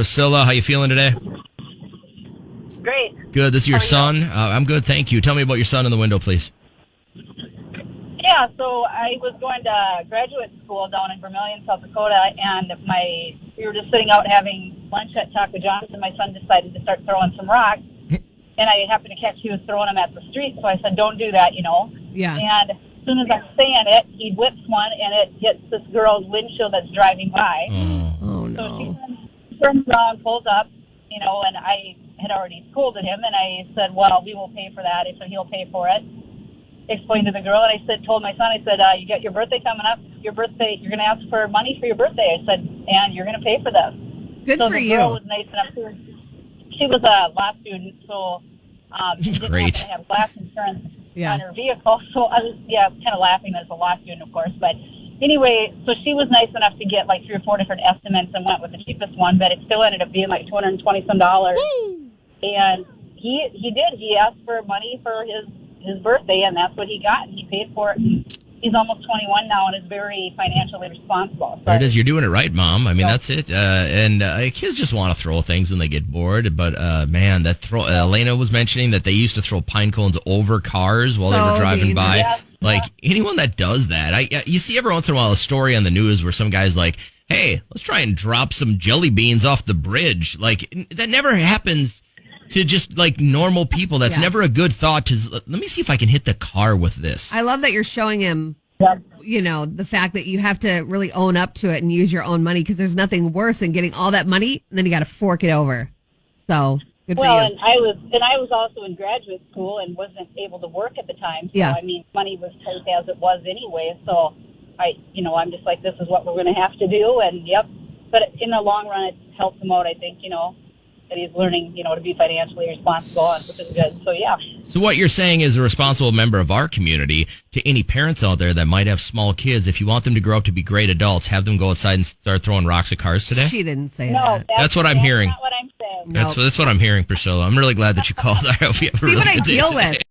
Priscilla, how you feeling today? Great. Good. This is your son? I'm good, thank you. Tell me about your son in the window, please. Yeah, so I was going to graduate school down in Vermilion, South Dakota, and we were just sitting out having lunch at Taco John's, and my son decided to start throwing some rocks. And I happened to catch he was throwing them at the street, so I said, don't do that, Yeah. And as soon as I'm saying it, he whips one, and it hits this girl's windshield that's driving by. Oh, no. So she turns around, pulls up, and I had already scolded him, and I said, well, we will pay for that. I said, he'll pay for it. Explained to the girl, and I told my son, you got your birthday coming up. Your birthday, you're going to ask for money for your birthday. I said, and you're going to pay for this. Good so for the you. girl was nice enough to. She was a law student, so she didn't Great. happen to have glass insurance Yeah. on her vehicle. So I was, kind of laughing as a law student, of course. But anyway, so she was nice enough to get like 3 or 4 different estimates and went with the cheapest one, but it still ended up being like $220 some. And he did. He asked for money for his birthday, and that's what he got, and he paid for it. He's almost 21 now and is very financially responsible. So, There it is. You're doing it right, Mom. I mean, that's it. And kids just want to throw things when they get bored. But, man, Elena was mentioning that they used to throw pine cones over cars while they were driving by. Yeah. Like, anyone that does that, you see every once in a while a story on the news where some guy's like, hey, let's try and drop some jelly beans off the bridge. Like, that never happens to just like normal people. That's never a good thought let me see if I can hit the car with this. I love that you're showing him, the fact that you have to really own up to it and use your own money, because there's nothing worse than getting all that money and then you got to fork it over. So good for you. And I was also in graduate school and wasn't able to work at the time. So, I mean, money was tight as it was anyway. So I'm just like, this is what we're going to have to do. And but in the long run, it helps him out, I think, that he's learning, to be financially responsible, which is good. So, yeah. So what you're saying is, a responsible member of our community, to any parents out there that might have small kids, if you want them to grow up to be great adults, have them go outside and start throwing rocks at cars today? She didn't say No, that. That's what I'm hearing. That's not what I'm saying. That's what I'm hearing, Priscilla. I'm really glad that you called. I hope you have a See really what I good day deal today. with.